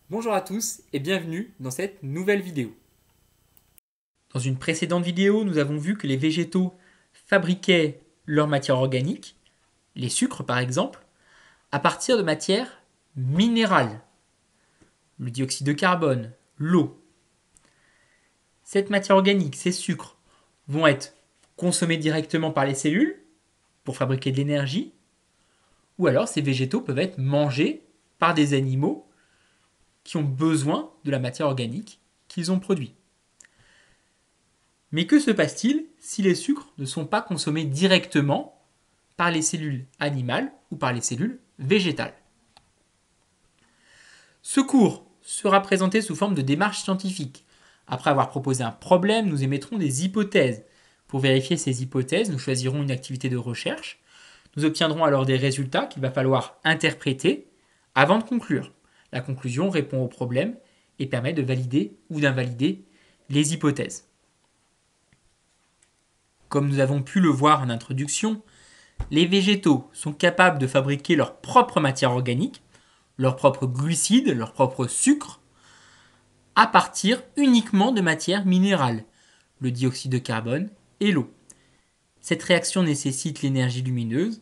Bonjour à tous et bienvenue dans cette nouvelle vidéo. Dans une précédente vidéo, nous avons vu que les végétaux fabriquaient leur matière organique, les sucres par exemple, à partir de matières minérales, le dioxyde de carbone, l'eau. Cette matière organique, ces sucres, vont être consommés directement par les cellules pour fabriquer de l'énergie, ou alors ces végétaux peuvent être mangés par des animaux qui ont besoin de la matière organique qu'ils ont produite. Mais que se passe-t-il si les sucres ne sont pas consommés directement par les cellules animales ou par les cellules végétales? Ce cours sera présenté sous forme de démarche scientifique. Après avoir proposé un problème, nous émettrons des hypothèses. Pour vérifier ces hypothèses, nous choisirons une activité de recherche. Nous obtiendrons alors des résultats qu'il va falloir interpréter avant de conclure. La conclusion répond au problème et permet de valider ou d'invalider les hypothèses. Comme nous avons pu le voir en introduction, les végétaux sont capables de fabriquer leur propre matière organique, leurs propres glucides, leurs propres sucres, à partir uniquement de matières minérales, le dioxyde de carbone et l'eau. Cette réaction nécessite l'énergie lumineuse,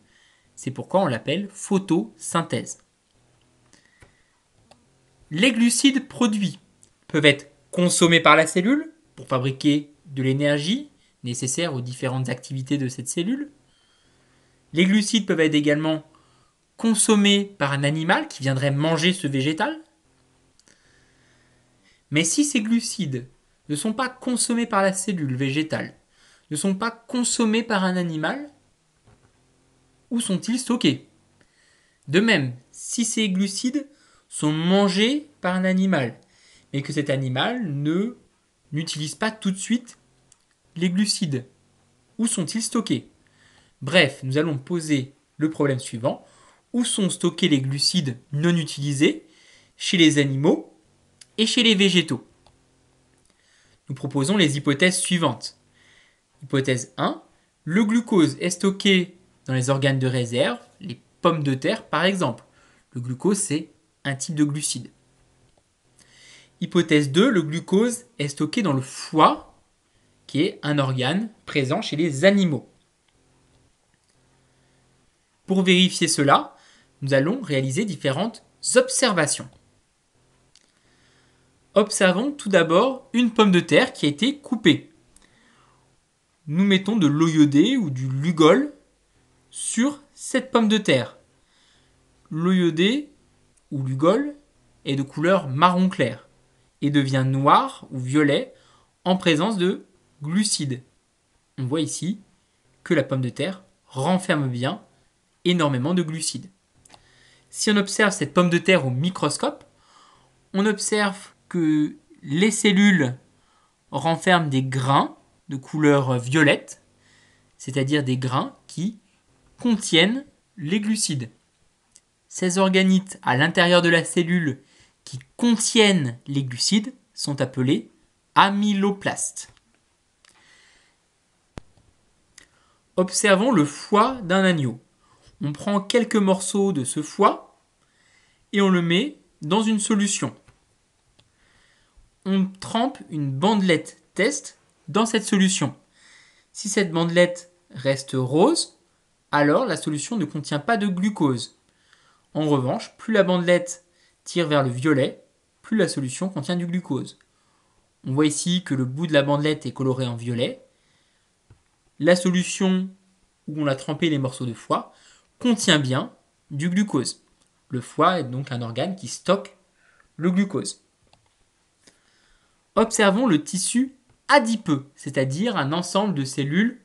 c'est pourquoi on l'appelle photosynthèse. Les glucides produits peuvent être consommés par la cellule pour fabriquer de l'énergie nécessaire aux différentes activités de cette cellule. Les glucides peuvent être également consommés par un animal qui viendrait manger ce végétal. Mais si ces glucides ne sont pas consommés par la cellule végétale, ne sont pas consommés par un animal, où sont-ils stockés? De même, si ces glucides sont mangés par un animal, mais que cet animal n'utilise pas tout de suite les glucides, où sont-ils stockés? Bref, nous allons poser le problème suivant. Où sont stockés les glucides non utilisés chez les animaux et chez les végétaux? Nous proposons les hypothèses suivantes. Hypothèse 1. Le glucose est stocké dans les organes de réserve, les pommes de terre par exemple. Le glucose, c'est un type de glucide. Hypothèse 2. Le glucose est stocké dans le foie, qui est un organe présent chez les animaux. Pour vérifier cela, nous allons réaliser différentes observations. Observons tout d'abord une pomme de terre qui a été coupée. Nous mettons de l'eau iodée ou du Lugol sur cette pomme de terre. L'eau iodée ou Lugol est de couleur marron clair et devient noir ou violet en présence de glucides. On voit ici que la pomme de terre renferme bien énormément de glucides. Si on observe cette pomme de terre au microscope, on observe que les cellules renferment des grains de couleur violette, c'est-à-dire des grains qui contiennent les glucides. Ces organites à l'intérieur de la cellule qui contiennent les glucides sont appelés amyloplastes. Observons le foie d'un agneau. On prend quelques morceaux de ce foie et on le met dans une solution. On trempe une bandelette test dans cette solution. Si cette bandelette reste rose, alors la solution ne contient pas de glucose. En revanche, plus la bandelette tire vers le violet, plus la solution contient du glucose. On voit ici que le bout de la bandelette est coloré en violet. La solution où on a trempé les morceaux de foie contient bien du glucose. Le foie est donc un organe qui stocke le glucose. Observons le tissu adipeux, c'est-à-dire un ensemble de cellules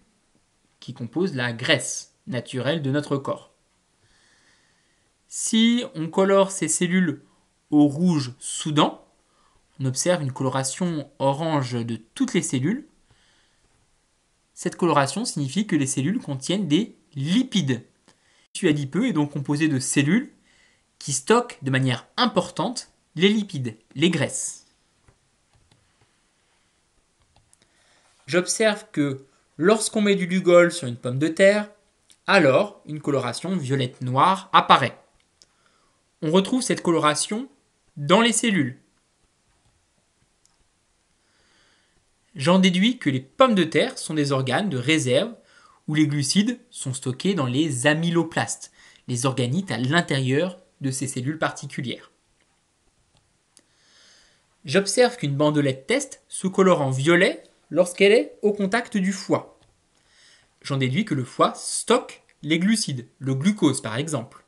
qui composent la graisse naturelle de notre corps. Si on colore ces cellules au rouge soudan, on observe une coloration orange de toutes les cellules. Cette coloration signifie que les cellules contiennent des lipides. Le tissu adipeux est donc composé de cellules qui stockent de manière importante les lipides, les graisses. J'observe que lorsqu'on met du Lugol sur une pomme de terre, alors une coloration violette-noire apparaît. On retrouve cette coloration dans les cellules. J'en déduis que les pommes de terre sont des organes de réserve où les glucides sont stockés dans les amyloplastes, les organites à l'intérieur de ces cellules particulières. J'observe qu'une bandelette test se colore en violet lorsqu'elle est au contact du foie. J'en déduis que le foie stocke les glucides, le glucose par exemple.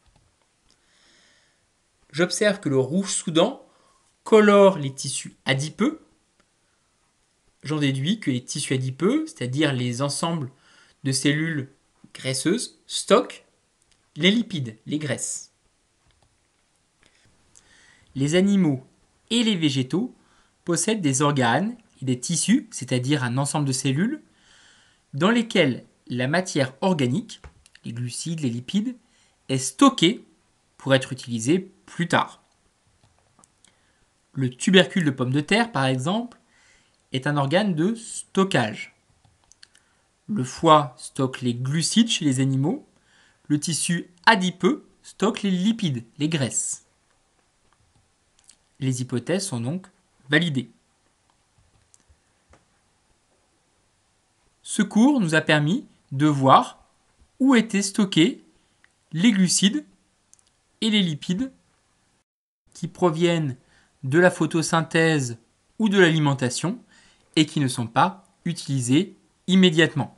J'observe que le rouge soudan colore les tissus adipeux. J'en déduis que les tissus adipeux, c'est-à-dire les ensembles de cellules graisseuses, stockent les lipides, les graisses. Les animaux et les végétaux possèdent des organes et des tissus, c'est-à-dire un ensemble de cellules, dans lesquels la matière organique, les glucides, les lipides, est stockée pour être utilisée plus tard. Le tubercule de pomme de terre, par exemple, est un organe de stockage. Le foie stocke les glucides chez les animaux, le tissu adipeux stocke les lipides, les graisses. Les hypothèses sont donc validées. Ce cours nous a permis de voir où étaient stockés les glucides et les lipides qui proviennent de la photosynthèse ou de l'alimentation et qui ne sont pas utilisés immédiatement.